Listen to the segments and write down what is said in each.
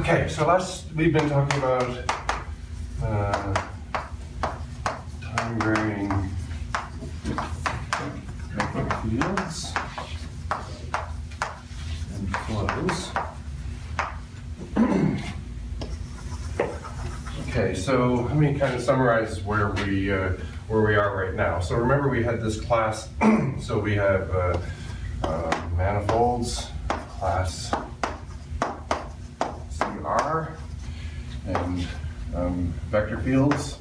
Okay, so we've been talking about time-varying vector fields and flows. Okay, so let me kind of summarize where we are right now. So remember, we had this class. So we have manifolds, class CR, and vector fields.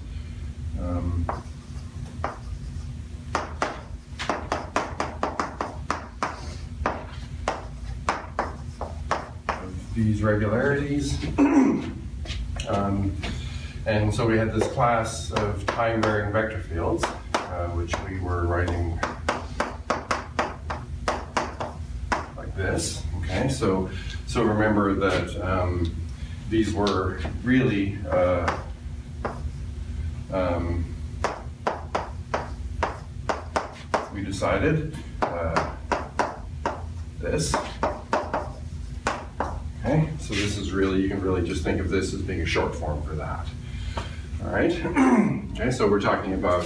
These regularities. And so we had this class of time-varying vector fields, which we were writing like this. Okay, so remember that these were really we decided this. Okay, so this is really, you can really just think of this as being a short form for that. All right, okay, so we're talking about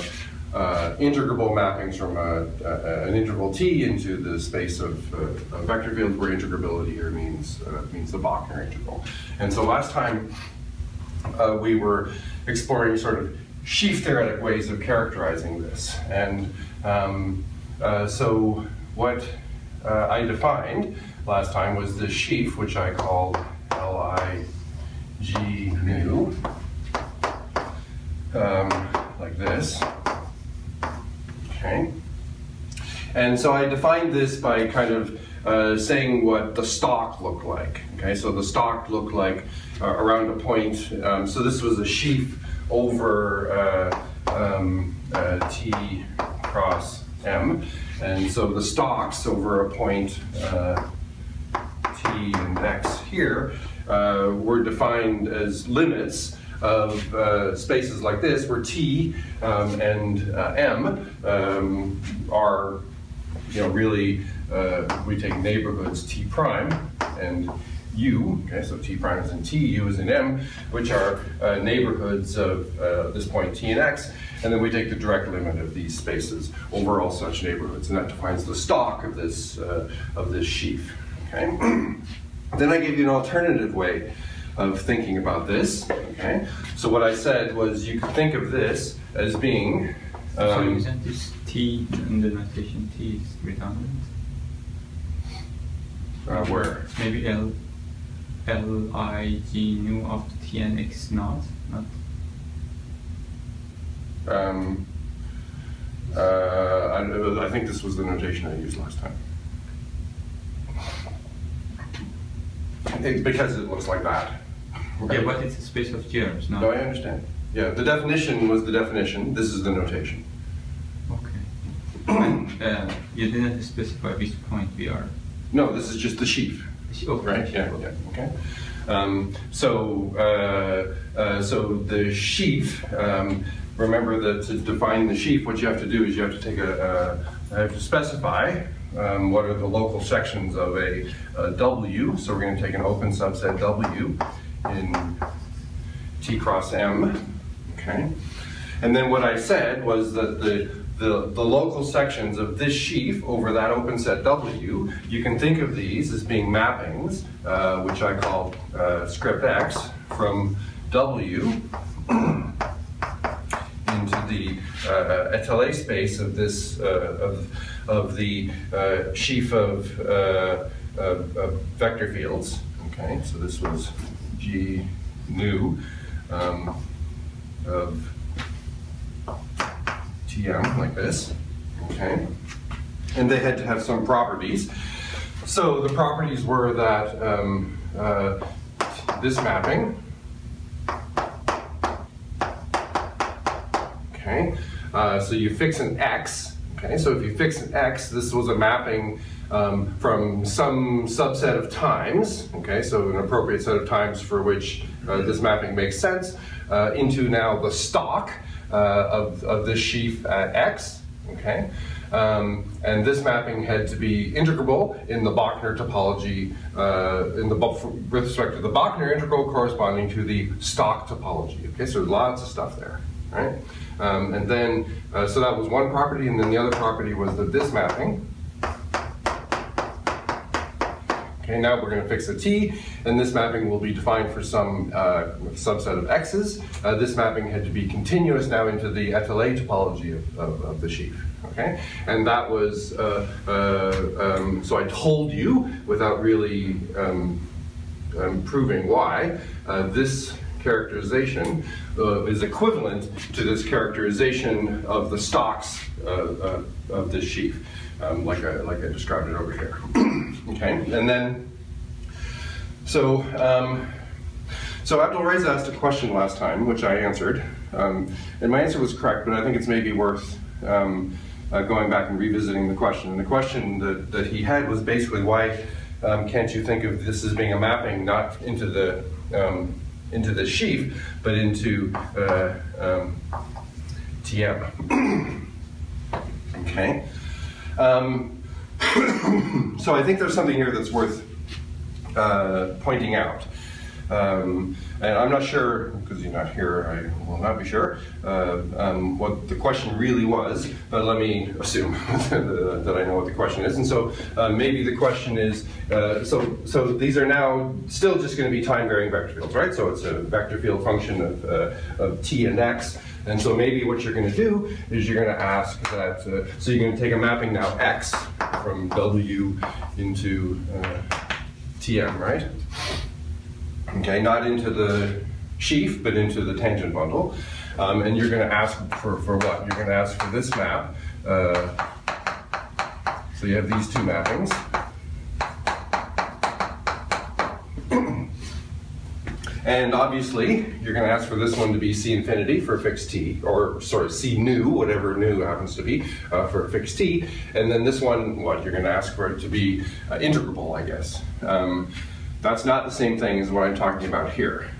integrable mappings from an interval t into the space of vector fields, where integrability here means the Bachner integral. And so last time we were exploring sort of sheaf theoretic ways of characterizing this. And so what I defined last time was this sheaf, which I called Lig nu, like this. Okay. And so I defined this by kind of saying what the stalk looked like. Okay, so the stalk looked like around a point. So this was a sheaf over T cross M. And so the stalks over a point T and X here were defined as limits of spaces like this, where T and M are, really, we take neighborhoods T prime and U, okay, so T prime is in T, U is in M, which are neighborhoods of this point T and X, and then we take the direct limit of these spaces over all such neighborhoods, and that defines the stalk of this sheaf, okay? Then I gave you an alternative way of thinking about this, okay? So what I said was you could think of this as being... so isn't this T in the notation T is redundant? Where? Maybe Lig nu of T and X not? I think this was the notation I used last time. It's because it looks like that. Okay. Yeah, but it's a space of germs, no? No, I understand. Yeah, the definition was the definition. This is the notation. Okay. And you didn't specify which point we are. No, this is just the sheaf. Okay. Right? Yeah. Okay. Okay. So the sheaf. Remember that to define the sheaf, what you have to do is you have to take have to specify what are the local sections of a W. So we're going to take an open subset W in T cross M. Okay. And then what I said was that the local sections of this sheaf over that open set W, you can think of these as being mappings, which I call script X, from W into the étalé space of this of the sheaf of vector fields. Okay, so this was G nu of TM, like this. Okay, and they had to have some properties. So the properties were that this mapping. Okay, so you fix an X. Okay, so if you fix an X, this was a mapping from some subset of times. Okay, so an appropriate set of times for which this mapping makes sense, into now the stalk of this sheaf at X. Okay, and this mapping had to be integrable in the Bachner topology, with respect to the Bachner integral corresponding to the stalk topology. Okay, so lots of stuff there, right? And then, so that was one property, and then the other property was that this mapping. Okay, now we're going to fix a t, and this mapping will be defined for some subset of x's. This mapping had to be continuous now into the FLA topology of the sheaf. Okay, and that was, so I told you, without really proving why, this characterization is equivalent to this characterization of the stalks of this sheaf, like I described it over here. Okay, and then, so Abdul Reza asked a question last time, which I answered, and my answer was correct, but I think it's maybe worth going back and revisiting the question. And the question that he had was basically, why can't you think of this as being a mapping not into the sheaf, but into TM? Okay. So I think there's something here that's worth pointing out. And I'm not sure, because you're not here, I will not be sure what the question really was, but let me assume that I know what the question is. And so maybe the question is, so these are now still just going to be time-varying vector fields, right? So it's a vector field function of t and x. And so maybe what you're going to do is you're going to ask that, so you're going to take a mapping now x from W into Tm, right? Okay, not into the sheaf, but into the tangent bundle. And you're going to ask for what? You're going to ask for this map. So you have these two mappings. And obviously, you're going to ask for this one to be C infinity for a fixed t, or sorry, C nu, whatever nu happens to be, for a fixed t. And then this one, what? You're going to ask for it to be integrable, I guess. That's not the same thing as what I'm talking about here.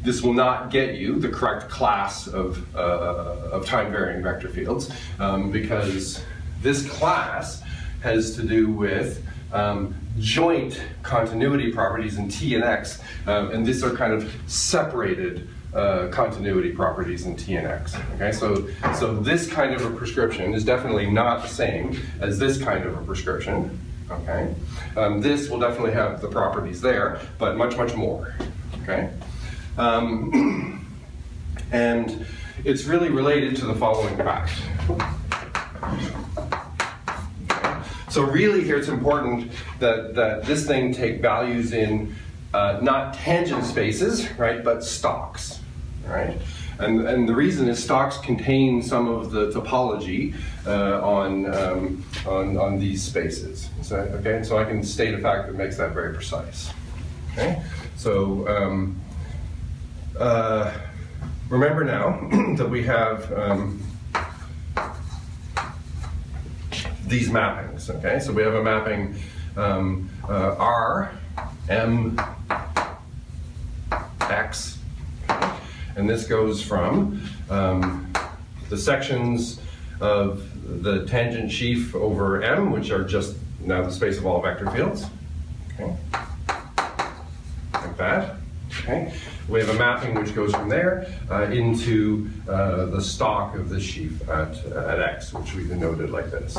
This will not get you the correct class of time-varying vector fields, because this class has to do with joint continuity properties in T and X, and these are kind of separated continuity properties in T and X. Okay, so this kind of a prescription is definitely not the same as this kind of a prescription. Okay, this will definitely have the properties there, but much, much more. Okay, and it's really related to the following fact. So really here it's important that this thing take values in not tangent spaces, right, but stalks, right? And the reason is stalks contain some of the topology on these spaces. So, okay, so I can state a fact that makes that very precise. Okay, so remember now that we have these mappings. Okay, so we have a mapping R, M, X, and this goes from the sections of the tangent sheaf over M, which are just now the space of all vector fields. Okay, like that. Okay, we have a mapping which goes from there into the stalk of the sheaf at X, which we denoted like this.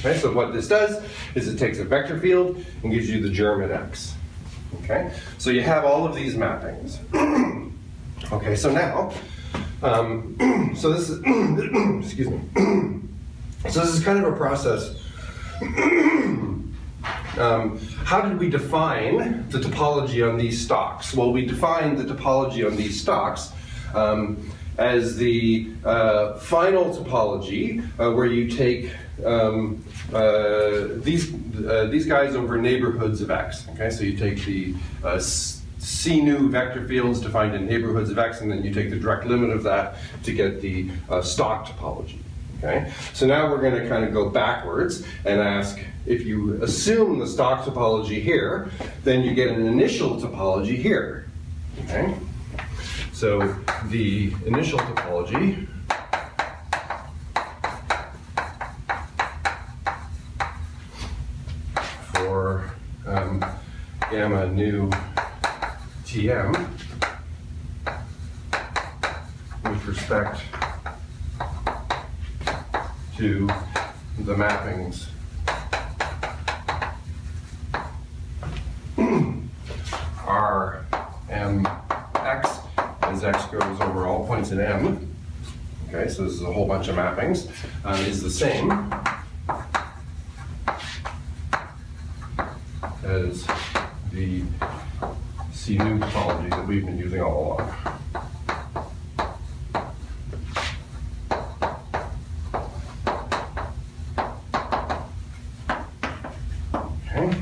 Okay, so what this does is it takes a vector field and gives you the germ at X. Okay, so you have all of these mappings. Okay, so now, so this is, excuse me. So this is kind of a process. How did we define the topology on these stalks? Well, we defined the topology on these stalks as the final topology where you take these guys over neighborhoods of X. Okay, so you take the C nu vector fields defined in neighborhoods of X, and then you take the direct limit of that to get the stalk topology. Okay, so now we're going to kind of go backwards and ask, if you assume the stalk topology here, then you get an initial topology here. Okay, so the initial topology for gamma nu Tm with respect to the mappings R M X as X goes over all points in M. Okay, so this is a whole bunch of mappings, is the same as the C nu topology that we've been using all along. Okay.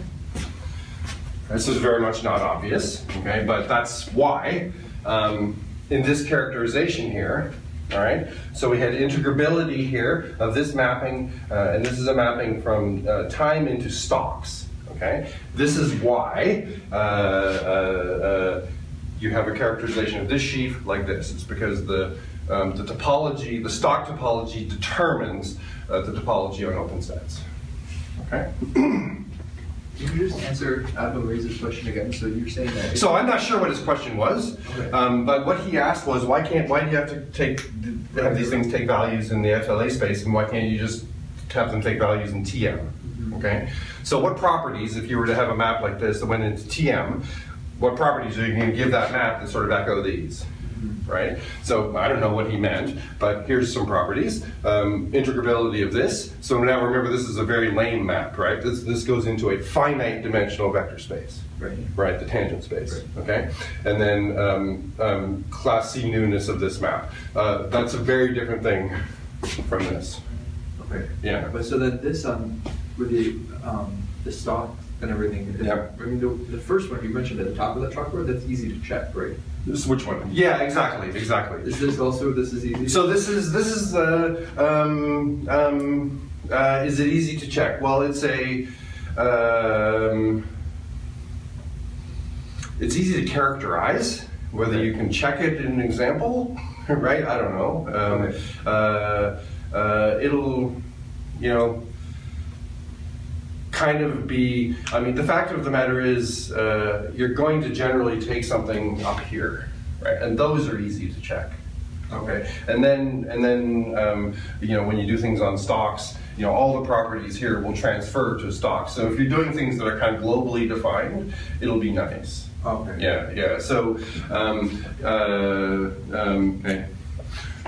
This is very much not obvious, okay, but that's why in this characterization here, all right, so we had integrability here of this mapping, and this is a mapping from time into stalks. Okay, this is why you have a characterization of this sheaf like this. It's because the topology, the stalk topology, determines the topology on open sets. Okay. Can you just answer Abba Raiser's question again? So you're saying that. So I'm not sure what his question was, okay. But what he asked was why do you have to have these things take values in the FLA space, and why can't you just have them take values in TM? Okay, so what properties, if you were to have a map like this that went into TM, what properties are you going to give that map that sort of echo these, right? So I don't know what he meant, but here's some properties. Integrability of this. So now remember, this is a very lame map, right? This goes into a finite dimensional vector space, right? The tangent space, okay? And then class C newness of this map. That's a very different thing from this. Okay. Yeah. But so that this with the stock and everything. Yep. I mean, the first one you mentioned at the top of the chalkboard, that's easy to check, right? This which one? Yeah, exactly. Is this also this is easy? So this is is it easy to check? Well, it's a it's easy to characterize. Whether you can check it in an example, right? I don't know. It'll, you know, kind of be, I mean, the fact of the matter is you're going to generally take something up here, right? And those are easy to check, okay? And then you know, when you do things on stalks, you know, all the properties here will transfer to stalks. So if you're doing things that are kind of globally defined, it'll be nice. Okay. Yeah. So, okay.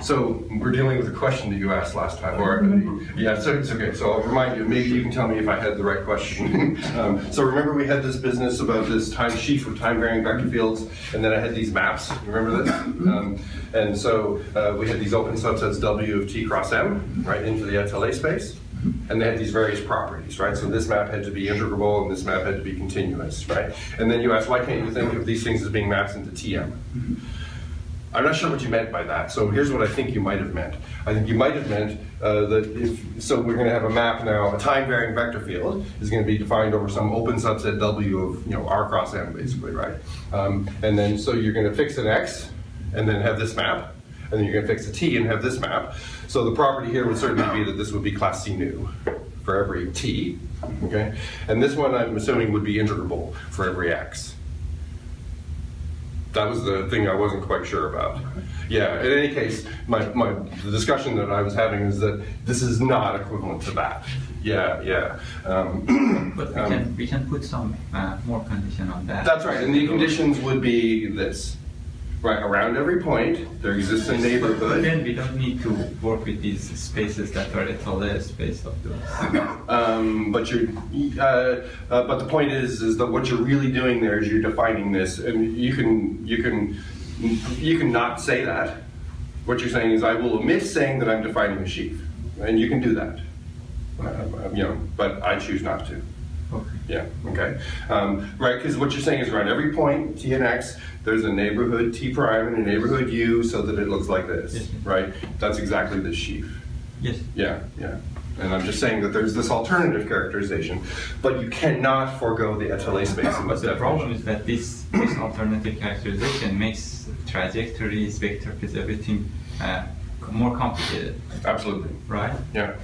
So we're dealing with a question that you asked last time, or yeah. So it's okay. So I'll remind you. Maybe you can tell me if I had the right question. So remember, we had this business about this time sheaf of time-varying vector fields, and then I had these maps. Remember this? And so we had these open subsets W of T cross M, right, into the SLA space. And they had these various properties, right? So this map had to be integrable, and this map had to be continuous, right? And then you ask, why can't you think of these things as being maps into TM? I'm not sure what you meant by that. So here's what I think you might have meant. I think you might have meant that so we're going to have a map now, a time-varying vector field is going to be defined over some open subset W of, you know, R cross M, basically, right? And then so you're going to fix an X, and then have this map. And then you're going to fix a T and have this map. So the property here would certainly be that this would be class C nu for every T, okay? And this one I'm assuming would be integrable for every X. That was the thing I wasn't quite sure about. Yeah, in any case, the discussion that I was having is that this is not equivalent to that. Yeah. But we can put some more condition on that. That's right, and the conditions would be this. Right, around every point, there exists a neighborhood. But then we don't need to work with these spaces that are SLA space of those. But the point is that what you're really doing there is you're defining this, and you can not say that. What you're saying is, I will omit saying that I'm defining a sheaf, and you can do that. You know, but I choose not to. Okay. Yeah, okay. Right, because what you're saying is around every point, T and X, there's a neighborhood T prime and a neighborhood U so that it looks like this, yes. Right? That's exactly this sheaf. Yes. Yeah. And I'm just saying that there's this alternative characterization, but you cannot forego the SLA space in this But the problem is that this alternative characterization makes trajectories, vector fields, everything more complicated. Absolutely. Right? Yeah.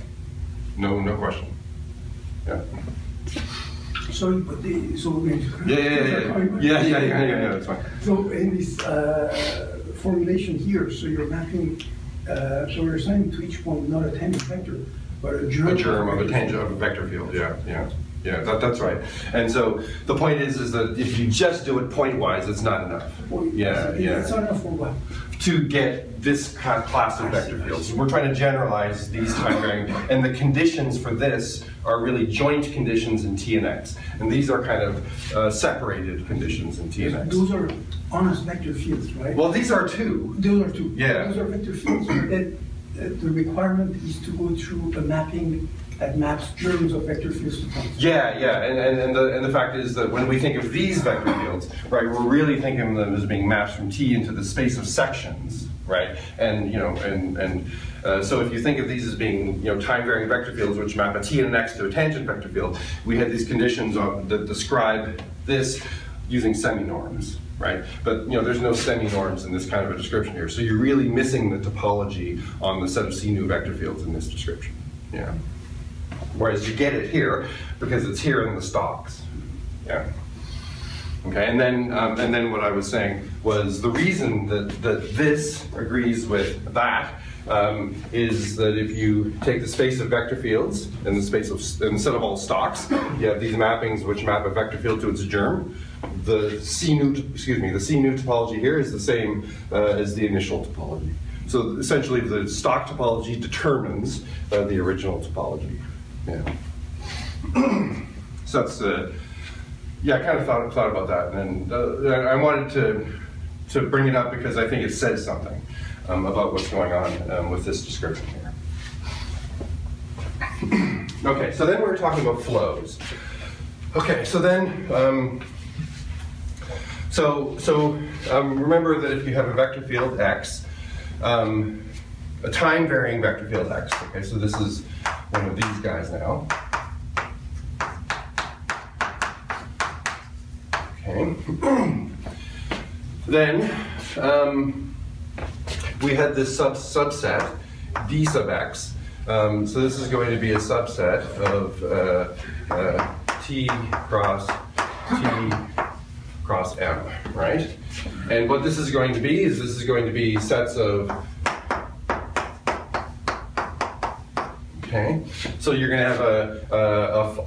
No question. Yeah. Sorry, but Yeah, that's fine. So in this formulation here, so you're mapping, so you're assigning to each point not a tangent vector, but a germ of a tangent of a vector field. Yeah, that's right. And so the point is that if you just do it point-wise, it's not enough. It's not enough for what? To get this class of vector fields. We're trying to generalize these time-varying, and the conditions for this are really joint conditions in T and X. And these are kind of separated conditions in T and X. Those are honest vector fields, right? Well, these are two. Those are two. Yeah. Those are vector fields. The requirement is to go through a mapping that maps germs of vector fields to points. And the fact is that when we think of these vector fields, right, we're really thinking of them as being maps from T into the space of sections, right? And so if you think of these as being time-varying vector fields which map a T and an X to a tangent vector field, we had these conditions that describe this using semi-norms. Right, but there's no semi-norms in this kind of a description here, so you're really missing the topology on the set of C nu vector fields in this description. Yeah. Whereas you get it here because it's here in the stalks. Yeah. Okay, and then what I was saying was the reason that this agrees with that is that if you take the space of vector fields and the set of all stalks, you have these mappings which map a vector field to its germ. The C nu topology here is the same as the initial topology. So essentially, the stalk topology determines the original topology. Yeah. So that's I kind of thought about that, and I wanted to bring it up because I think it says something about what's going on with this description here. Okay, so then we're talking about flows. Okay, so then. Remember that if you have a vector field X, a time-varying vector field X, okay, so this is one of these guys now. Okay. Then we had this subset, D sub X. So this is going to be a subset of T cross T cross M, right? And what this is going to be is this is going to be sets of, okay? So you're going to have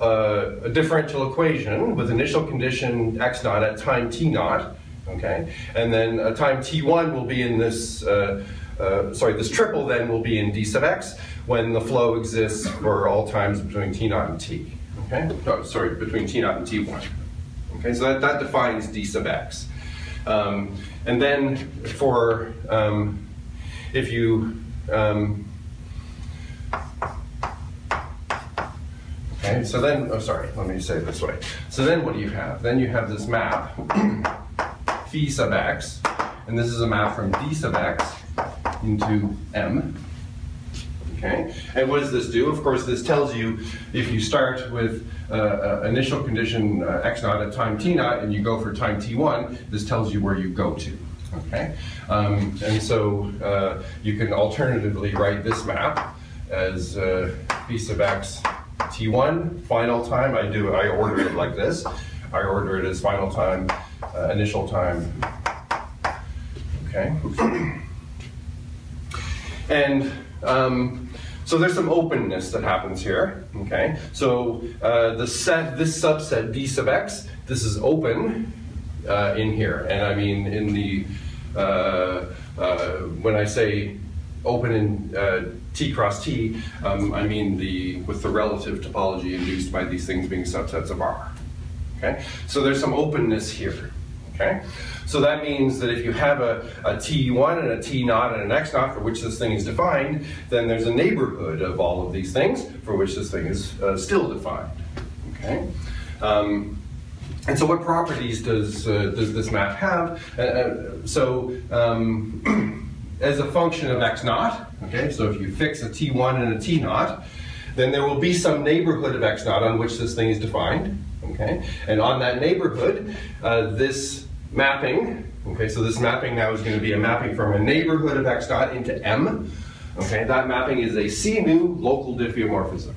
a differential equation with initial condition x naught at time t naught, okay? And then time t1 will be in this, this triple then will be in d sub x when the flow exists for all times between t naught and t, okay? Between t naught and t1. Okay, so that defines d sub x. And then for, if you, okay, so then, let me say it this way. So then what do you have? Then you have this map, phi sub x, and this is a map from d sub x into M. Okay, and what does this do? Of course, this tells you if you start with initial condition x naught at time t naught and you go for time t1, this tells you where you go to. Okay, and so you can alternatively write this map as phi sub x t1 final time. I order it like this. I order it as final time, initial time. Okay, and so there's some openness that happens here, okay? So this subset D sub x, this is open in here. And I mean in the, when I say open in T cross T, I mean with the relative topology induced by these things being subsets of R, okay? So there's some openness here, okay? So that means that if you have a T1 and a T naught and an X naught for which this thing is defined, then there's a neighborhood of all of these things for which this thing is still defined. Okay. And so what properties does this map have? As a function of X naught, okay, so if you fix a T1 and a T naught, then there will be some neighborhood of X naught on which this thing is defined. Okay. And on that neighborhood, this mapping, okay, so this mapping now is going to be a mapping from a neighborhood of x naught into M. Okay, that mapping is a C nu local diffeomorphism.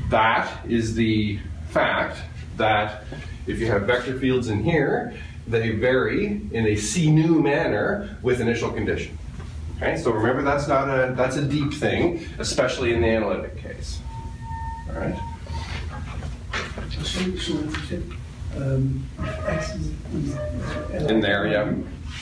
That is the fact that if you have vector fields in here, they vary in a C nu manner with initial condition. Okay, so remember that's a deep thing, especially in the analytic case. All right. So if you said X is in there, yeah.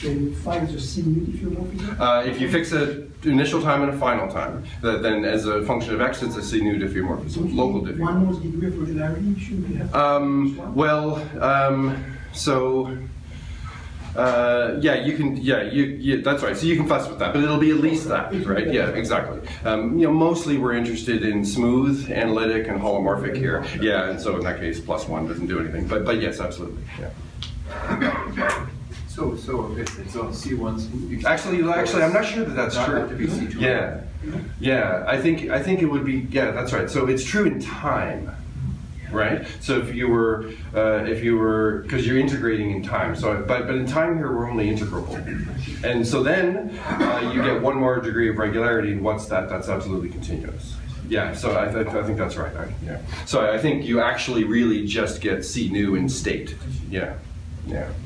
Then phi is a C nu diffeomorphism? If you fix an initial time and a final time, then as a function of X, it's a C nu diffeomorphism, local diffeomorphism. One more degree of regularity should we have? Yeah, you can. Yeah, that's right. So you can fuss with that, but it'll be at least that, right? Yeah, exactly. Mostly we're interested in smooth, analytic, and holomorphic here. Yeah, and so in that case, +1 doesn't do anything. But yes, absolutely. Yeah. So it's on C1. Actually, I'm not sure that that's true. Have to be C2. Yeah. I think it would be. Yeah, that's right. So it's true in time. Right. So if you were, because you're integrating in time. So, but in time here we're only integrable, and so then you get one more degree of regularity. And what's that? That's absolutely continuous. Yeah. So I think that's right. Yeah. So I think you actually really just get C nu in state. Yeah.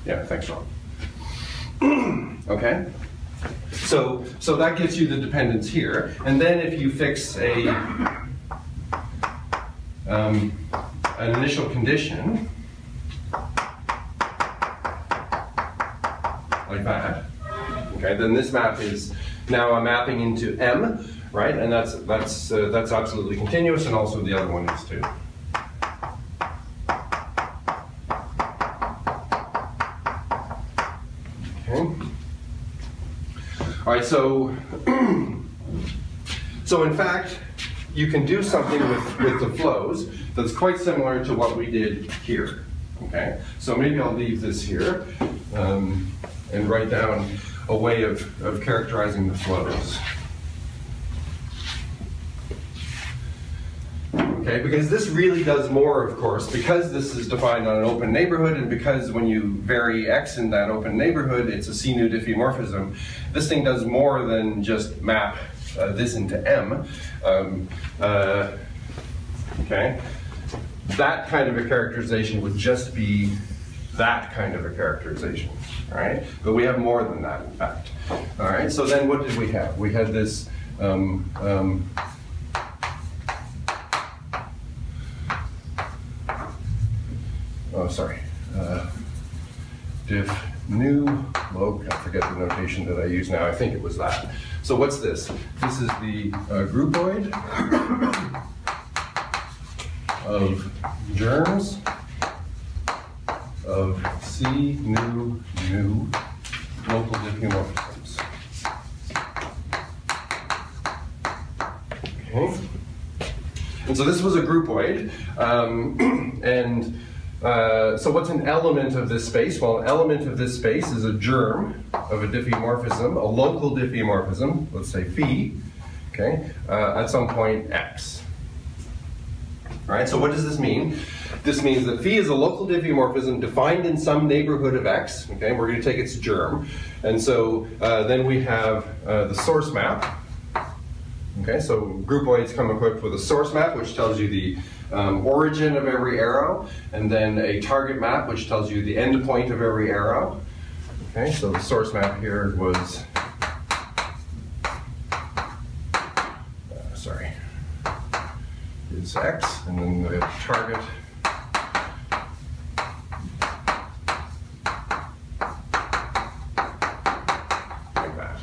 Thanks, Rob. Okay. So that gives you the dependence here, and then if you fix an initial condition, like that, okay, then this map is now a mapping into M, right? And that's absolutely continuous, and also the other one is too. Okay. All right, so in fact, you can do something with the flows that's quite similar to what we did here. Okay, so maybe I'll leave this here and write down a way of characterizing the flows. Okay, because this really does more, of course, because this is defined on an open neighborhood, and because when you vary X in that open neighborhood, it's a C nu diffeomorphism. This thing does more than just map this into M. Okay, that kind of a characterization would just be that kind of a characterization, all right? But we have more than that, in fact. All right, so then what did we have? We had this diff nu log, I forget the notation that I use now, I think it was that. So what's this? This is the groupoid of germs of C nu local diffeomorphisms. Okay. And so this was a groupoid, so what's an element of this space? Well, an element of this space is a germ of a diffeomorphism, a local diffeomorphism, let's say phi, okay, at some point x. All right, so what does this mean? This means that phi is a local diffeomorphism defined in some neighborhood of x, okay, we're going to take its germ, and so then we have the source map. Okay, so groupoids come equipped with a source map, which tells you the origin of every arrow, and then a target map, which tells you the end point of every arrow. Okay, so the source map here was, is x, and then the target like that.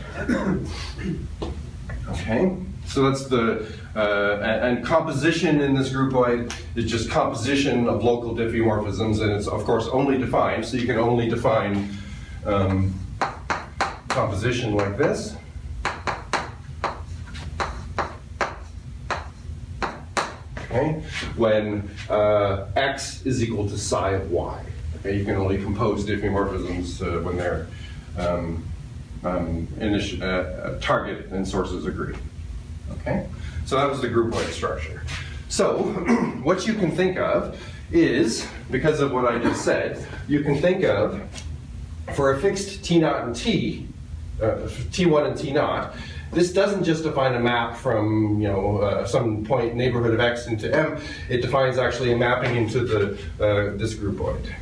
Okay. So that's the, and composition in this groupoid is just composition of local diffeomorphisms, and it's of course only defined, so you can only define composition like this. Okay, when x is equal to psi of y. Okay, you can only compose diffeomorphisms when their target and sources agree. Okay, so that was the groupoid structure. So what you can think of is, because of what I just said, you can think of, for a fixed T0 and T, T1 and T0, this doesn't just define a map from some point neighborhood of X into M. It defines actually a mapping into this groupoid.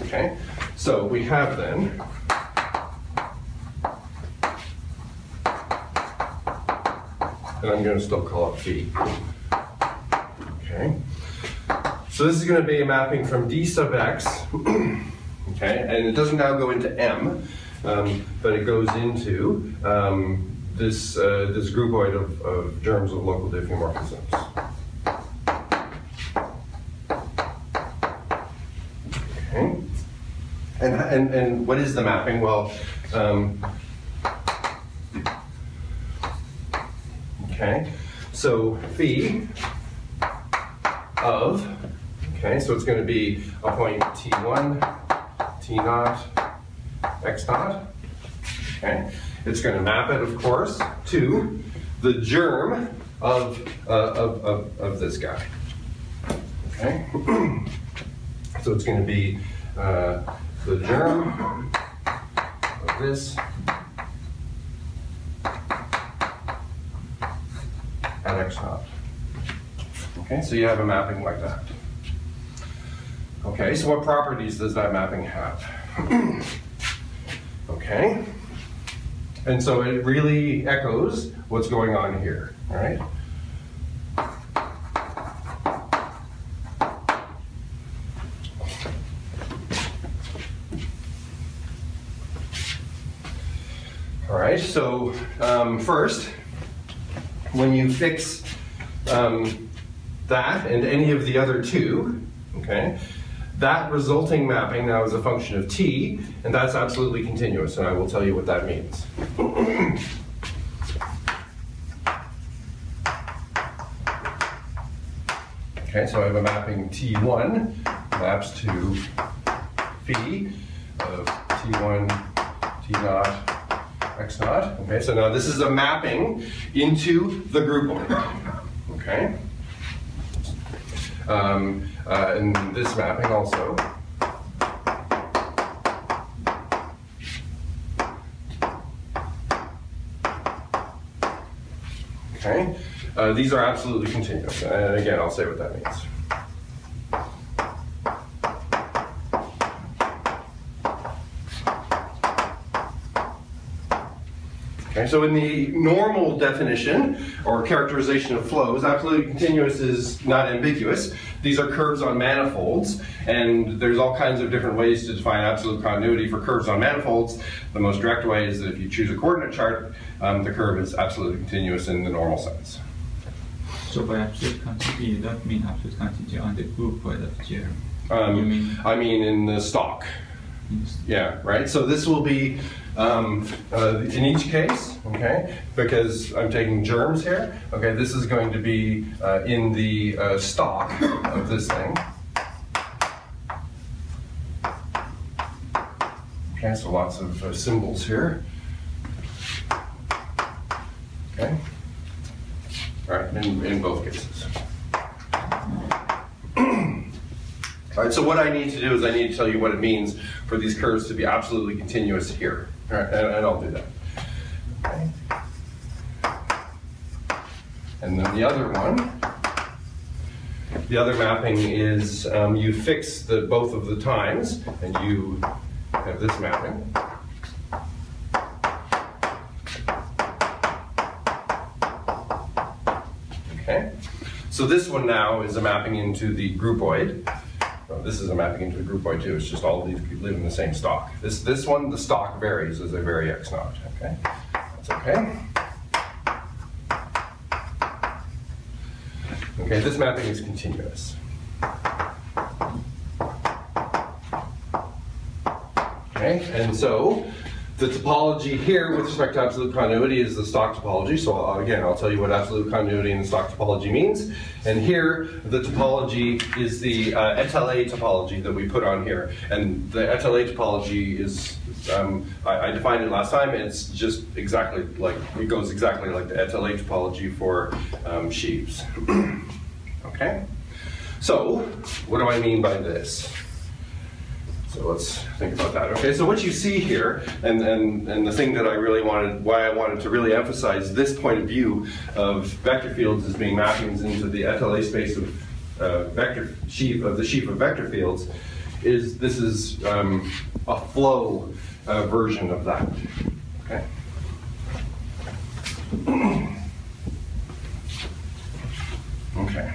Okay, so we have then and I'm going to still call it phi. Okay, so this is going to be a mapping from D sub X. Okay, and it doesn't now go into M, but it goes into this groupoid of germs of local diffeomorphisms. Okay, and what is the mapping? Well, okay, so phi of, okay, so it's going to be a point T1, T0, X0. Okay, it's going to map it, of course, to the germ of this guy. Okay, so it's going to be the germ of this at X0. Okay, so you have a mapping like that. Okay, so what properties does that mapping have? Okay, and so it really echoes what's going on here, all right? All right, so first, when you fix that and any of the other two, okay, that resulting mapping now is a function of t, and that's absolutely continuous, and I will tell you what that means. Okay, so I have a mapping T1 maps to phi of T1, T0, X0. Okay, so now this is a mapping into the groupoid. Okay, and this mapping also. Okay, these are absolutely continuous, and again, I'll say what that means. Okay, so in the normal definition or characterization of flows, absolutely continuous is not ambiguous. These are curves on manifolds, and there's all kinds of different ways to define absolute continuity for curves on manifolds. The most direct way is that if you choose a coordinate chart, the curve is absolutely continuous in the normal sense. So by absolute continuity, you don't mean absolute continuity on the groupoid of germ. I mean in the stalk. Yeah, right? So this will be in each case, okay, because I'm taking germs here, okay, this is going to be in the stalk of this thing. Okay, so lots of symbols here. Okay, all right, in both cases. All right, so what I need to do is I need to tell you what it means for these curves to be absolutely continuous here. All right, and I'll do that. Okay. And then the other one, the other mapping is you fix both of the times, and you have this mapping. Okay, so this one now is a mapping into the groupoid. This is a mapping into the groupoid too. It's just all of these live in the same stalk. This one, the stalk varies as they vary X0. Okay, that's okay. Okay, this mapping is continuous. Okay, and so the topology here with respect to absolute continuity is the stalk topology. So again, I'll tell you what absolute continuity and the stalk topology means. And here, the topology is the étalé topology that we put on here. And the étalé topology is, I defined it last time, it's just exactly like, it goes exactly like the étalé topology for sheaves. Okay? So, what do I mean by this? So let's think about that. Okay, so what you see here, and the thing that I really wanted, why I wanted to really emphasize this point of view of vector fields as being mappings into the étalé space of the sheaf of vector fields, is this is a flow version of that. Okay. Okay.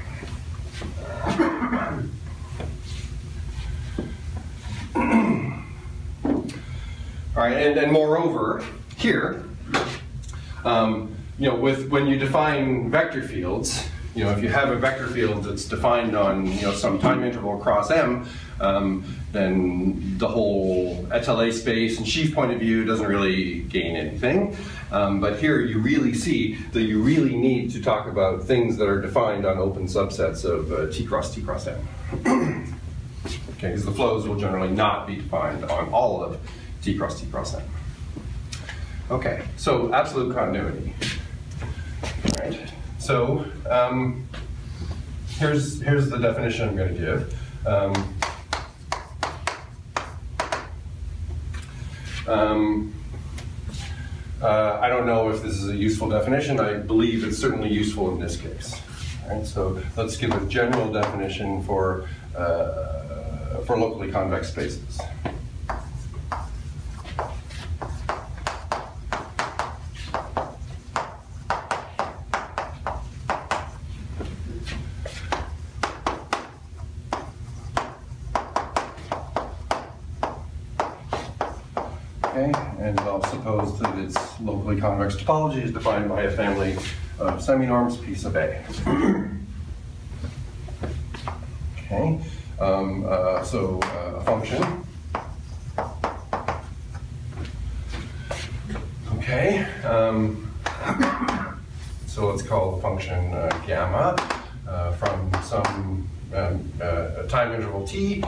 All right, and moreover, here, when you define vector fields, if you have a vector field that's defined on some time interval across M, then the whole étalé space and sheaf point of view doesn't really gain anything. But here you really see that you really need to talk about things that are defined on open subsets of T cross T cross M. Okay, because the flows will generally not be defined on all of T cross T cross M. Okay, so absolute continuity. All right. So here's the definition I'm going to give. I don't know if this is a useful definition. I believe it's certainly useful in this case. All right, so let's give a general definition for locally convex spaces. Okay, and I'll suppose that its locally convex topology is defined by a family of semi-norms P sub A. Okay, so a function. Okay, so let's call the function gamma from some time interval t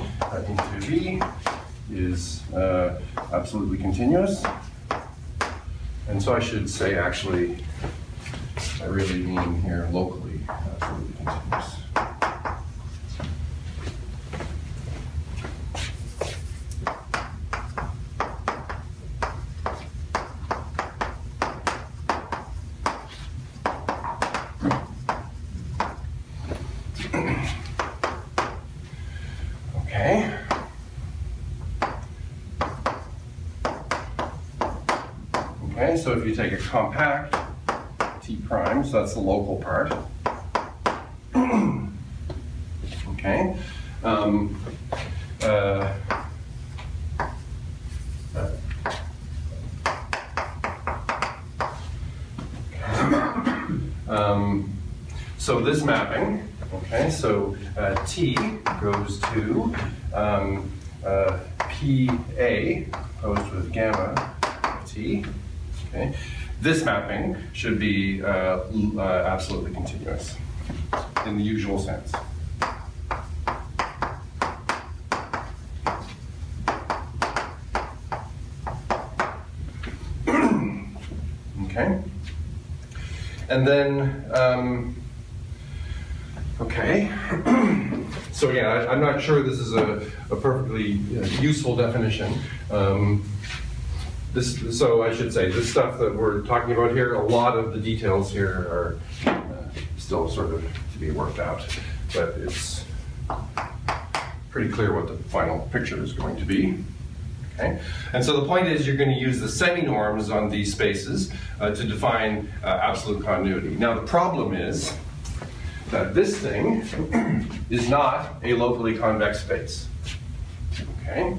into v is absolutely continuous. And so I should say, actually, I really mean here locally absolutely continuous. Okay. Okay, so if you take a compact T prime, so that's the local part. Okay. So this mapping, okay, so T goes to PA opposed with gamma T. Okay. This mapping should be absolutely continuous in the usual sense. Okay. And then, okay. So again, I'm not sure this is a perfectly useful definition. So I should say, this stuff that we're talking about here, a lot of the details here are still sort of to be worked out, but it's pretty clear what the final picture is going to be. Okay? And so the point is, you're going to use the semi-norms on these spaces to define absolute continuity. Now the problem is that this thing is not a locally convex space. Okay?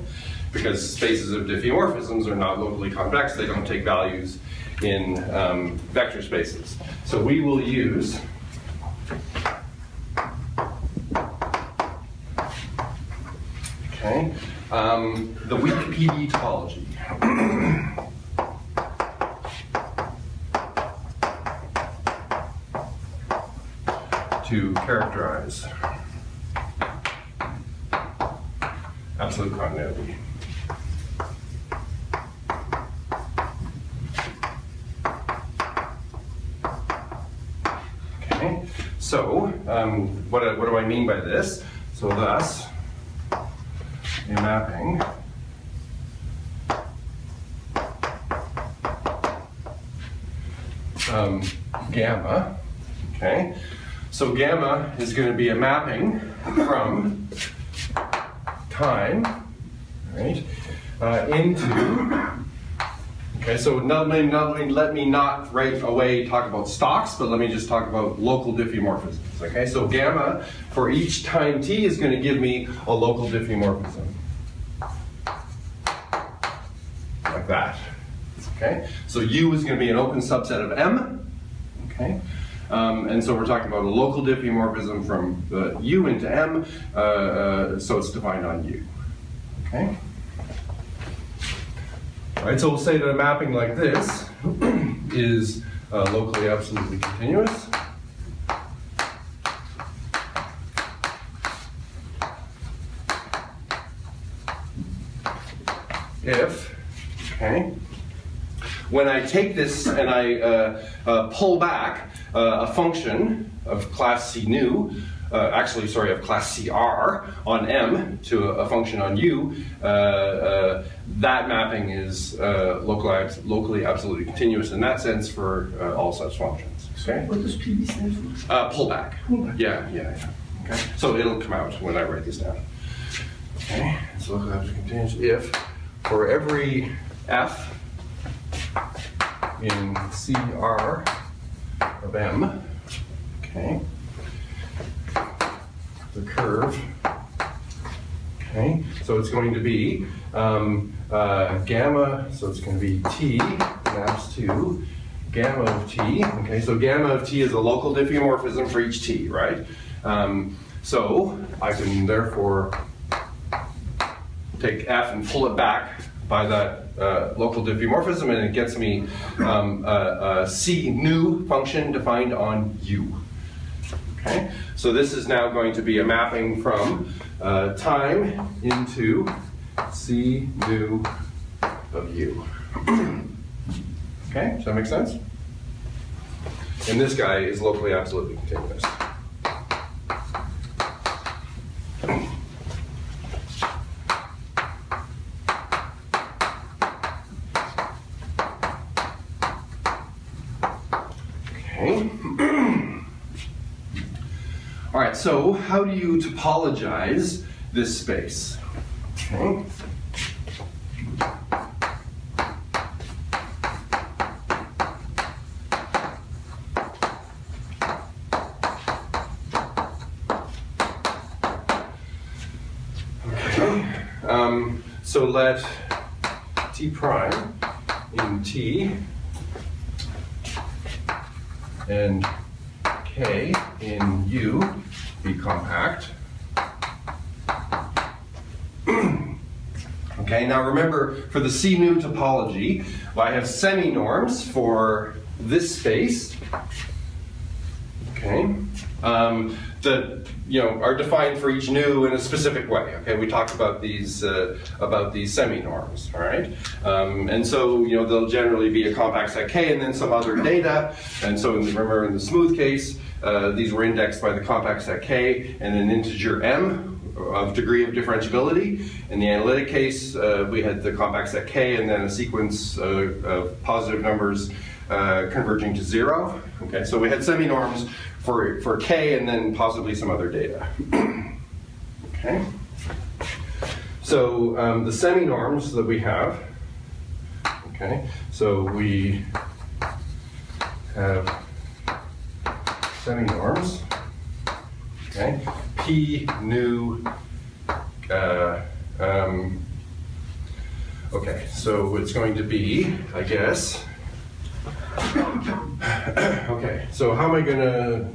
Because spaces of diffeomorphisms are not locally convex, they don't take values in vector spaces. So we will use the weak PD topology. To characterize absolute continuity. Okay, so what do I mean by this? So thus, a mapping gamma, okay? So gamma is going to be a mapping from time, right, into, okay, so let me not right away talk about stalks, but let me just talk about local diffeomorphisms, okay? So gamma for each time t is going to give me a local diffeomorphism. Like that, okay? So U is going to be an open subset of M, okay? And so we're talking about a local diffeomorphism from U into M, so it's defined on U, okay? All right, so we'll say that a mapping like this is locally absolutely continuous. If, okay, when I take this and I pull back a function of class C nu, of class CR on M to a function on U, that mapping is locally absolutely continuous in that sense for all such functions. Okay? What does PB stand for? Pullback. Pullback. Yeah. Okay. So it'll come out when I write this down. Okay. So locally absolutely continuous if for every F in CR of M, okay, the curve, okay, so it's going to be gamma, so it's going to be T maps to gamma of T, okay, so gamma of T is a local diffeomorphism for each T, right? So I can therefore take F and pull it back by that local diffeomorphism, and it gets me a C nu function defined on U. Okay, so this is now going to be a mapping from time into C nu of U. Okay, does that make sense? And this guy is locally absolutely continuous. All right, so how do you topologize this space? Okay. So let T prime in T and K in U be compact. Okay, now remember, for the C nu topology, I have semi-norms for this space, okay, that are defined for each nu in a specific way. Okay, we talked about these semi-norms, all right, and so they'll generally be a compact set K and then some other data. And so remember in the smooth case, these were indexed by the compact set K and an integer M of degree of differentiability. In the analytic case, we had the compact set K and then a sequence of positive numbers converging to 0. Okay, so we had semi-norms for K and then possibly some other data. Okay, so the semi-norms that we have, okay, so we have semi-norms, okay, P nu, okay, so it's going to be, I guess, okay, so how am I going to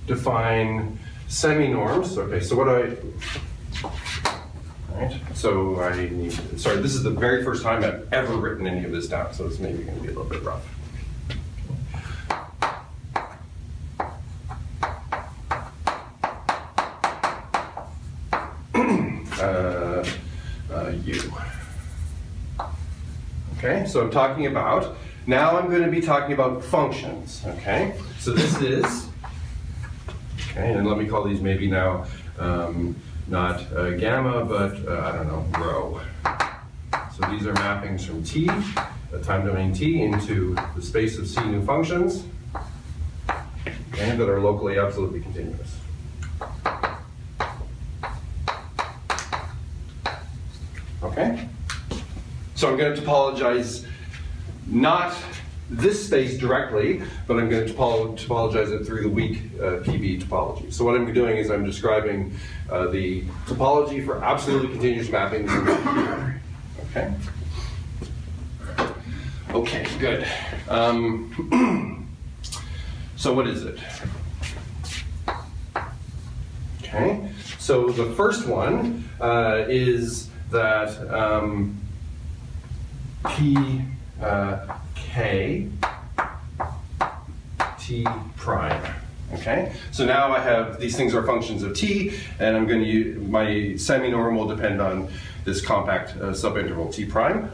define semi-norms? Okay, so what right, so I need, sorry, this is the very first time I've ever written any of this down, so it's maybe going to be a little bit rough. U. Okay, so I'm talking about, now I'm going to be talking about functions, okay? So this is, okay, and let me call these maybe now not gamma, but I don't know, rho. So these are mappings from T time domain T into the space of C new functions, and that are locally absolutely continuous. Okay? So I'm going to topologize not this space directly, but I'm going to topologize it through the weak PB topology. So what I'm doing is I'm describing the topology for absolutely continuous mappings. Okay? Okay, good. So what is it? Okay, so the first one is that K T prime. Okay, so now I have these things are functions of T, and I'm going to use my semi-norm will depend on this compact subinterval T prime.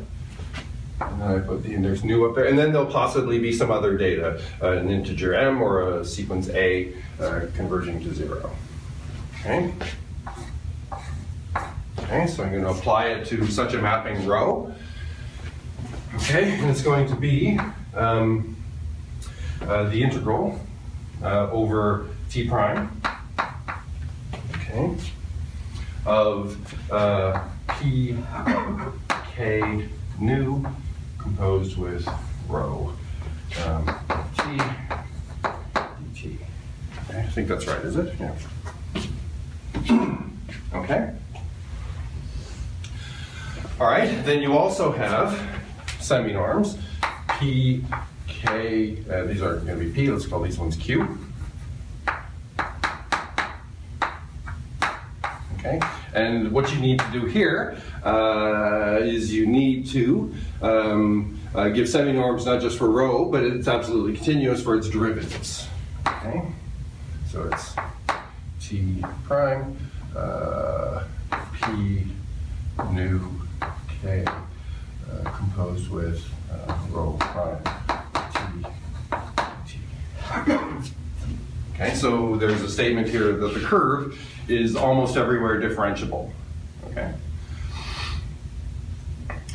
And I put the index new up there, and then there'll possibly be some other data, an integer m or a sequence A converging to 0. Okay. Okay, so I'm going to apply it to such a mapping rho. Okay, and it's going to be the integral over T prime, okay, of P K new composed with rho T dt. Okay, I think that's right, is it? Yeah. Okay. All right, then you also have semi-norms, P, K, these are going to be P, let's call these ones Q. Okay, and what you need to do here is you need to give semi-norms not just for rho, but it's absolutely continuous for its derivatives. Okay, so it's T prime, P new K composed with rho prime T. Okay, so there's a statement here that the curve is almost everywhere differentiable. Okay.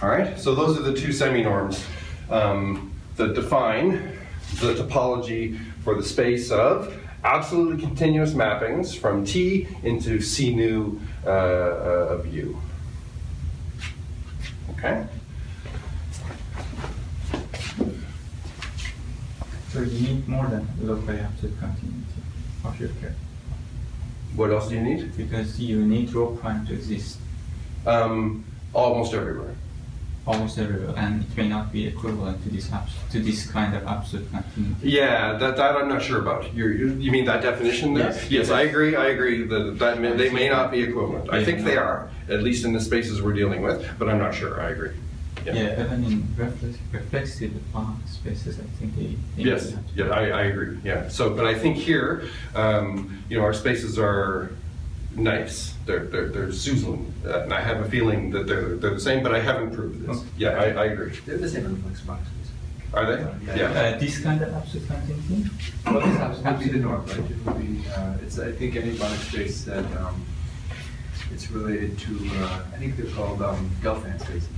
All right, so those are the two semi-norms that define the topology for the space of absolutely continuous mappings from T into C nu of U. Okay? So you need more than locally absolute continuity of your curve. What else do you need? Because you need rho prime to exist. Almost everywhere. Almost everywhere, and it may not be equivalent to this kind of absolute continuity. Yeah, that I'm not sure about. You mean that definition there? Yes. Yes, I agree. I agree that they may not be equivalent. I think they are, at least in the spaces we're dealing with, but I'm not sure. I agree. Yeah, even in reflexive spaces, I think they yes, yeah, I agree. Yeah. So, but I think here, you know, our spaces are nice. They're Suzlin, and I have a feeling that they're the same, but I haven't proved this. Okay. Yeah, I agree. They're the same in the flex boxes. Are they? Yeah. This kind of absolute continuity? Well, this would be the norm, right? It would be, it's, I think, any Banach space that it's related to, I think they're called Gelfand spaces. I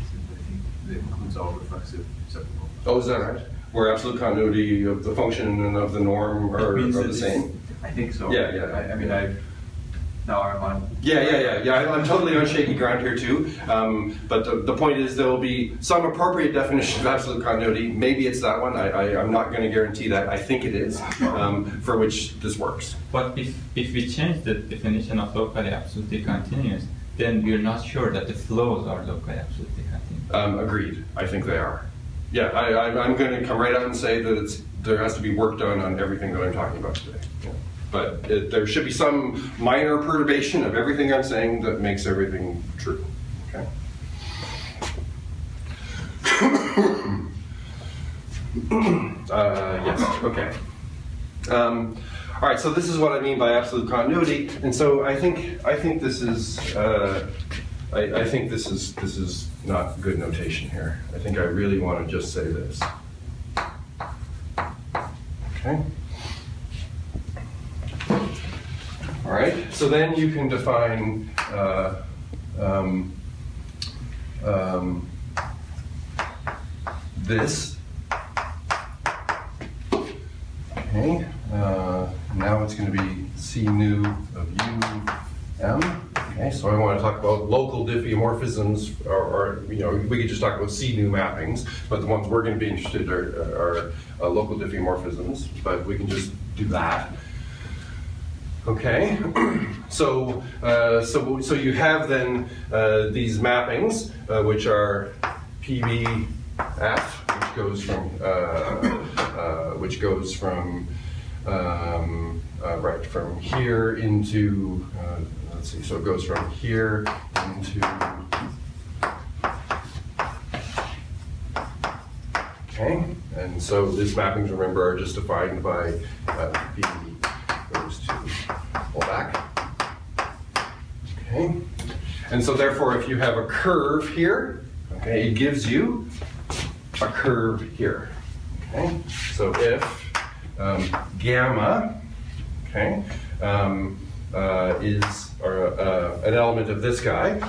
think that includes all reflexive separable. Oh, is that right? Where absolute continuity of the function and of the norm are the same? I think so. Yeah. I mean, now I'm on. Yeah. I'm totally on shaky ground here too. But the point is there will be some appropriate definition of absolute continuity. Maybe it's that one. I'm not going to guarantee that. I think it is, for which this works. But if we change the definition of locally absolutely continuous, then we're not sure that the flows are locally absolutely continuous. Agreed. I think they are. Yeah, I'm going to come right out and say that there has to be work done on everything that I'm talking about today. Yeah. But there should be some minor perturbation of everything I'm saying that makes everything true. Okay. Yes. Okay. All right. So this is what I mean by absolute continuity, and so I think this is I think this is not good notation here. I think I really want to just say this. Okay. All right, so then you can define this. Okay, now it's going to be C nu of U M. Okay, so I want to talk about local diffeomorphisms, or you know, we could just talk about C nu mappings, but the ones we're going to be interested in are local diffeomorphisms, but we can just do that. Okay, so you have then these mappings, which are PBF, which goes from right from here into let's see, so it goes from here into, okay, and so these mappings, remember, are just defined by P goes to pull back. Okay, and so therefore, if you have a curve here, okay, it gives you a curve here. Okay, so if gamma, okay, is an element of this guy,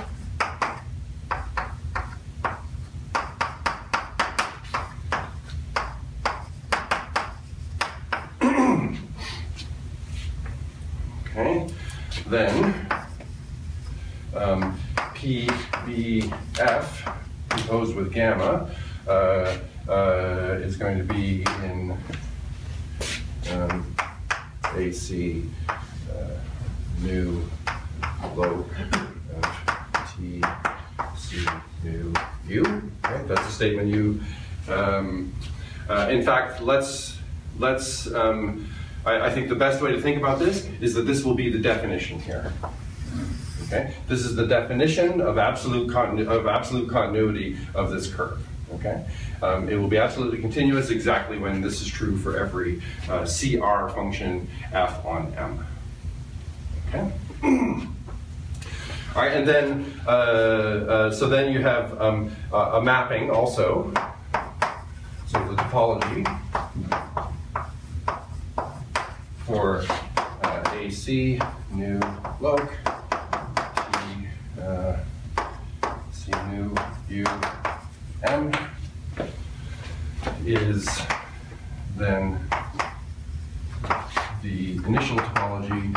okay, then PBF composed with gamma is going to be in AC nu log of T C nu U. Okay, that's a statement you. In fact, I think the best way to think about this is that this will be the definition here. Okay, this is the definition of absolute continuity of this curve. Okay, it will be absolutely continuous exactly when this is true for every CR function f on M. Okay. All right, and then so then you have a mapping also. So the topology for AC nu log T C nu U M is then the initial topology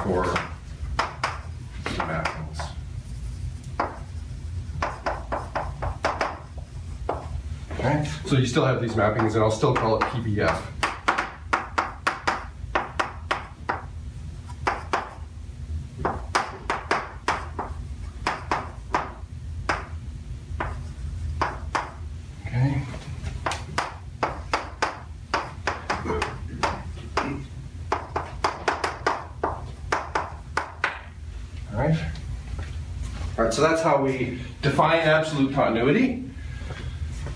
for the mappings. Okay, so you still have these mappings, and I'll still call it PBF. Okay. All right, so that's how we define absolute continuity.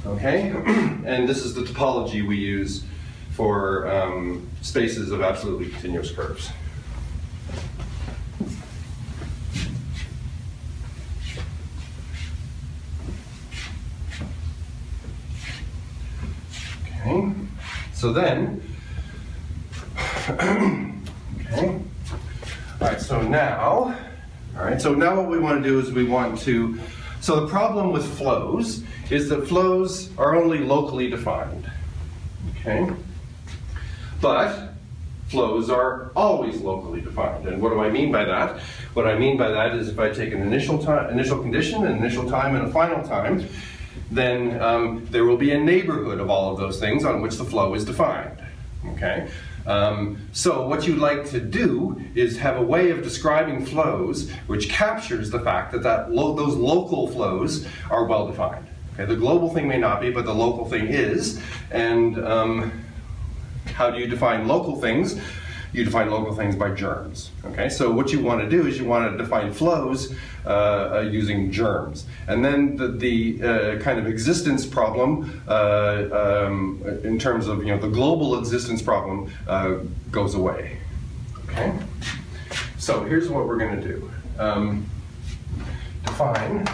Okay, and this is the topology we use for spaces of absolutely continuous curves. Okay, so then, okay, all right, so now, what we want to do is we want to, so the problem with flows is that flows are only locally defined, okay? But flows are always locally defined. And what do I mean by that? What I mean by that is if I take an initial condition, an initial time, and a final time, then there will be a neighborhood of all of those things on which the flow is defined, okay? So what you'd like to do is have a way of describing flows which captures the fact that, those local flows are well defined. Okay, the global thing may not be, but the local thing is. And how do you define local things? You define local things by germs. Okay, so what you want to do is you want to define flows using germs. And then the kind of existence problem, in terms of the global existence problem, goes away. Okay, so here's what we're going to do: define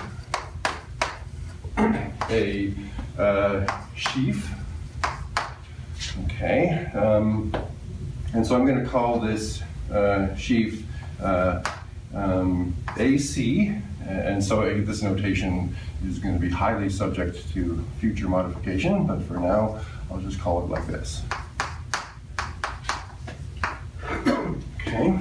a sheaf. Okay, and so I'm going to call this sheaf AC, and so this notation is going to be highly subject to future modification, but for now, I'll just call it like this. Okay.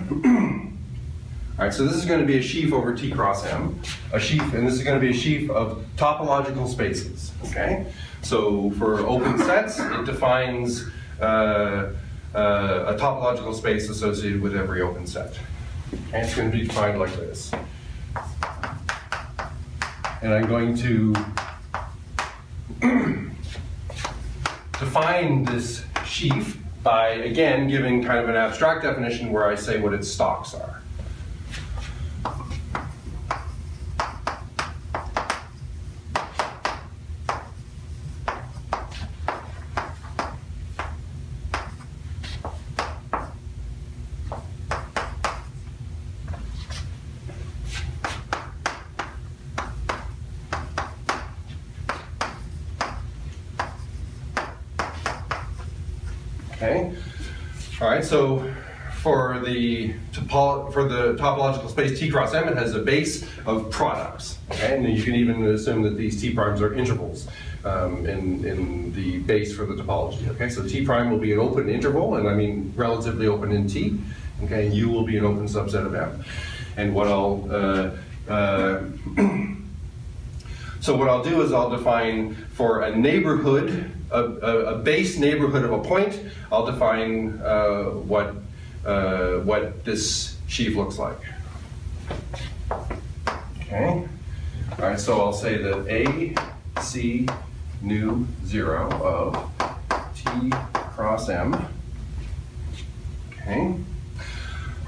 All right, so this is going to be a sheaf over T cross M, a sheaf, and this is going to be a sheaf of topological spaces, okay? So for open sets, it defines a topological space associated with every open set. And it's going to be defined like this. And I'm going to define this sheaf by, again, giving kind of an abstract definition where I say what its stalks are. Okay. All right. So for the topological space T cross M, it has a base of products. Okay, and you can even assume that these T primes are intervals in the base for the topology. Okay, so T prime will be an open interval, and I mean relatively open in T. Okay, and U will be an open subset of M. And what so what I'll do is I'll define for a neighborhood, a base neighborhood of a point, I'll define what this sheaf looks like. Okay. All right, so I'll say that A, C, nu 0 of T cross M. Okay.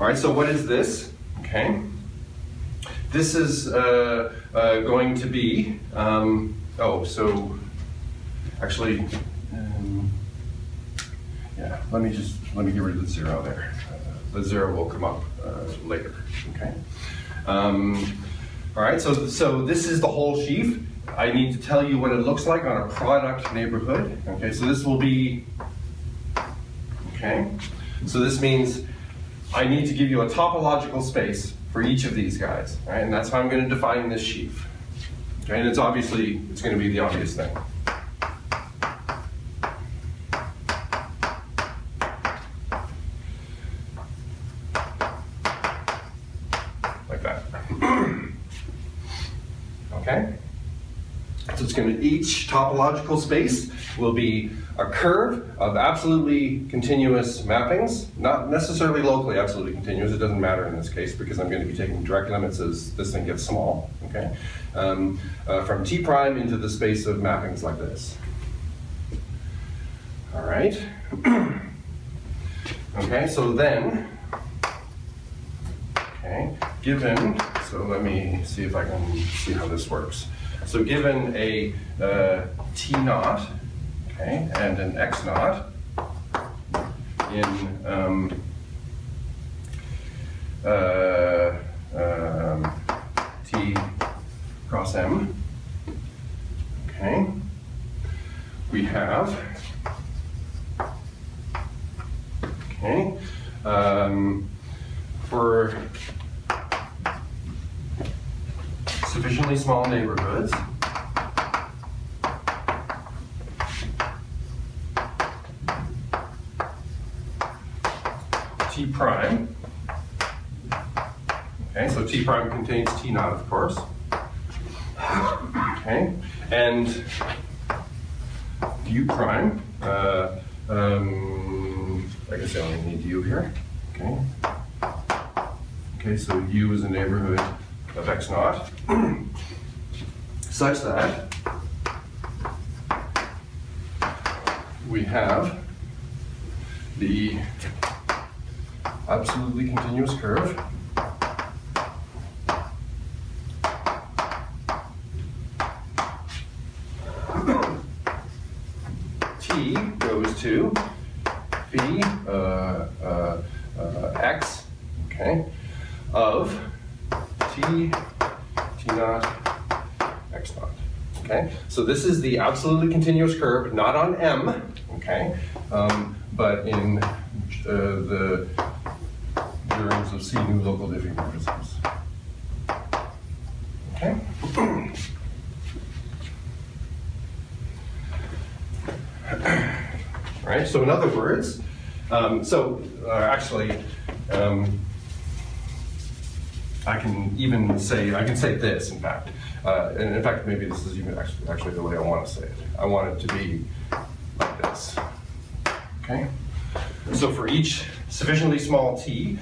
All right, so what is this? Okay. This is going to be, actually, yeah, let me get rid of the 0 there. The 0 will come up later, okay? All right, so this is the whole sheaf. I need to tell you what it looks like on a product neighborhood. Okay, so this will be, okay? So this means I need to give you a topological space for each of these guys, right? And that's how I'm going to define this sheaf. Okay, and it's going to be the obvious thing. Like that. Okay? So it's going to, each topological space will be a curve of absolutely continuous mappings, not necessarily locally absolutely continuous. It doesn't matter in this case because I'm going to be taking direct limits as this thing gets small, okay? From T prime into the space of mappings like this. All right. Okay, so then, okay, given, so let me see if I can see how this works. So given a T naught, okay, and an X naught in T cross M, okay, we have, okay, for sufficiently small neighborhoods, T prime, okay, so T prime contains T naught, of course, okay, and U prime, I guess I only need U here, okay, okay, so U is a neighborhood of X naught, such that we have the absolutely continuous curve T goes to phi X, okay, of T naught X naught, okay? So this is the absolutely continuous curve, not on M, okay, but in the terms of C nu local diffeomorphisms. Okay. All right, so in other words, actually, I can say this, in fact. And in fact, maybe this is even actually the way I want to say it. I want it to be like this. Okay? So for each sufficiently small t,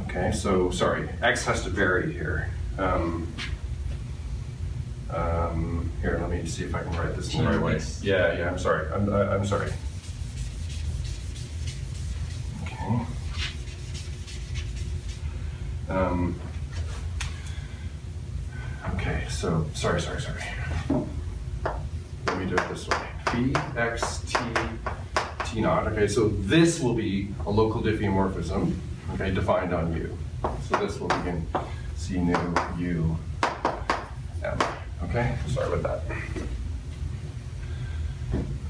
okay, so sorry, x has to vary here. Here, let me see if I can write this in the right way. Yeah, I'm sorry. I'm sorry. Okay. Okay, so sorry. Let me do it this way. Phi x t t naught. Okay, so this will be a local diffeomorphism. Okay, defined on U. So this will begin C nu U M. Okay, sorry about that.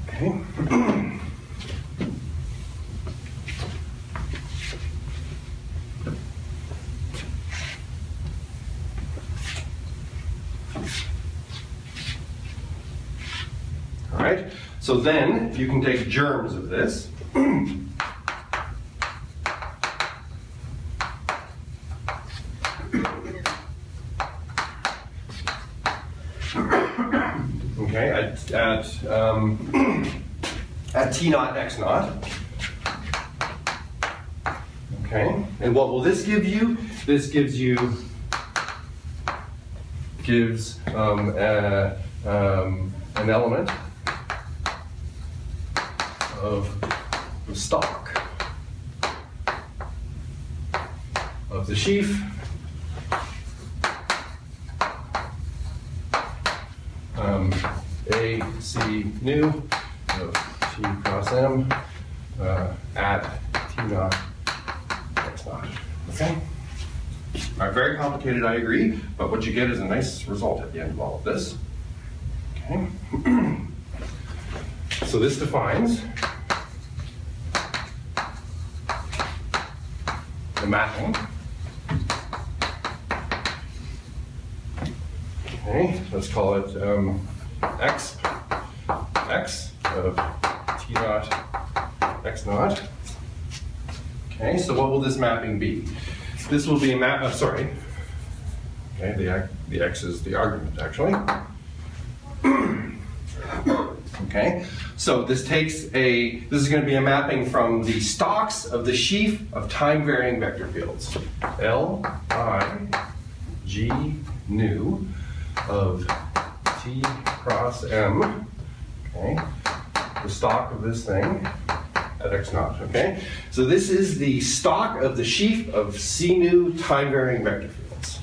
Okay. All right, so then you can take germs of this. Okay, at t naught x naught. Okay, and what will this give you? This gives an element of the stalk of the sheaf A, C, nu of T cross M at T naught X naught. Okay? All right, very complicated, I agree, but what you get is a nice result at the end of all of this. Okay? So this defines the mapping. Okay, let's call it x of t naught x naught. Okay, so what will this mapping be? This will be a map. Sorry. Okay, the x is the argument actually. Okay, so this is going to be a mapping from the stalks of the sheaf of time-varying vector fields. L, I, G, nu of T cross M, okay, the stalk of this thing at x naught, okay? So this is the stalk of the sheaf of C nu time-varying vector fields,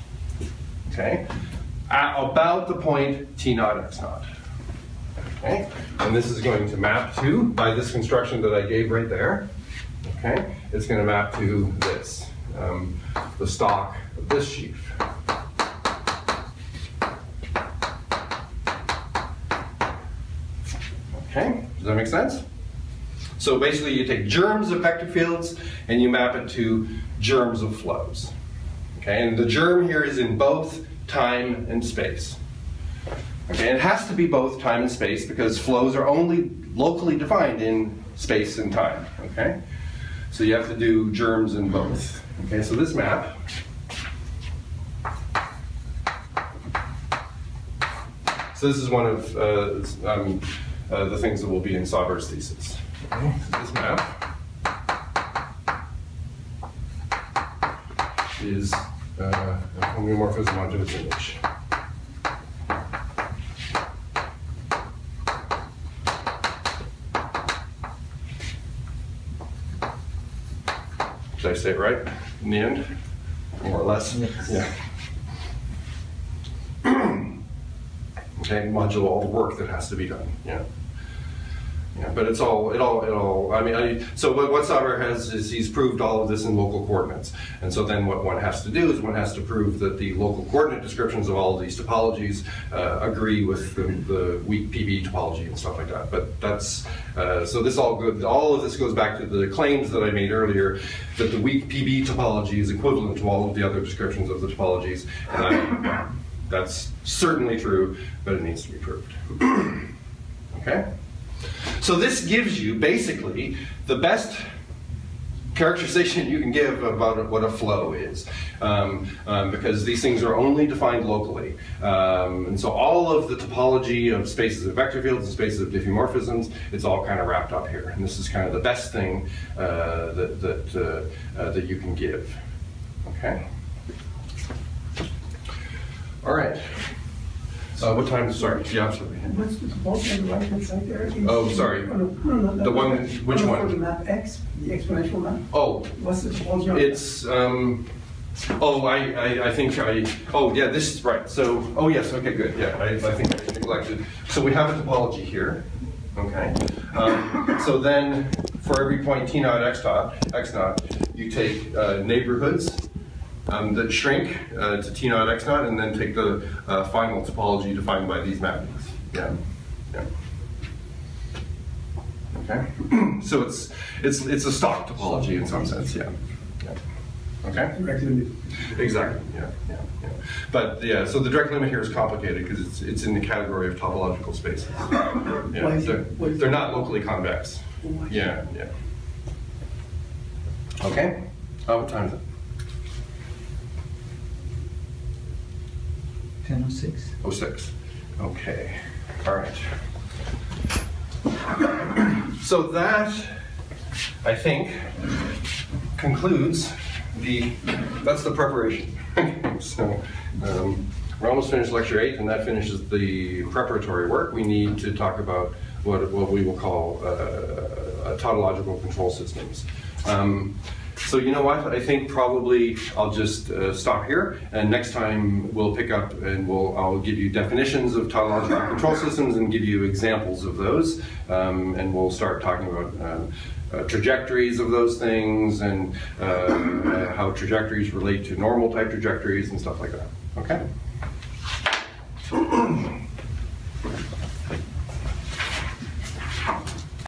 okay? At about the point T naught x naught. Okay, and this is going to map to, by this construction that I gave right there, okay, it's going to map to this, the stalk of this sheaf. Okay, does that make sense? So basically you take germs of vector fields and you map it to germs of flows. Okay, and the germ here is in both time and space. Okay, and it has to be both time and space because flows are only locally defined in space and time, okay? So you have to do germs in both. Okay, so this map so this is one of the things that will be in Sauber's thesis. Okay, so this map is a homeomorphism onto its image. Did I say it right in the end? More or less? Yes. Yeah. Okay, modulo all the work that has to be done. Yeah. Yeah, but it all, I mean, so what Sauber has is he's proved all of this in local coordinates. And so then what one has to do is one has to prove that the local coordinate descriptions of all of these topologies agree with the weak PB topology and stuff like that. But that's, so this all of this goes back to the claims that I made earlier, that the weak PB topology is equivalent to all of the other descriptions of the topologies. And that's certainly true, but it needs to be proved. Okay? So this gives you basically the best characterization you can give about what a flow is, because these things are only defined locally. And so all of the topology of spaces of vector fields and spaces of diffeomorphisms, it's all kind of wrapped up here. And this is kind of the best thing that you can give. Okay? All right. What time? Sorry. Yeah, absolutely. What's the topology on the right-hand side there? Oh, sorry. No, The one, which one? For the map X, the exponential map. Oh, What's the topology on it's, oh, I think oh yeah, this, right. So, oh yes, okay, good. Yeah, I think I neglected. So we have a topology here, okay? So then for every point T naught, X naught, you take neighborhoods that shrink to T naught, X naught, and then take the final topology defined by these mappings. Yeah, yeah. Okay, so it's a stalk topology in some sense. Yeah, yeah. Okay. Direct limit. Exactly. Yeah, yeah, yeah. But yeah, so the direct limit here is complicated because it's in the category of topological spaces. Yeah, they're not locally convex. Yeah, yeah. Okay. What time is it? 10:06. 06. Okay. All right. So that, I think, concludes that's the preparation. So we're almost finished lecture 8, and that finishes the preparatory work. We need to talk about what we will call tautological control systems. So you know what? I think probably I'll just stop here, and next time we'll pick up and I'll give you definitions of tautological control systems and give you examples of those, and we'll start talking about trajectories of those things and how trajectories relate to normal type trajectories and stuff like that. Okay?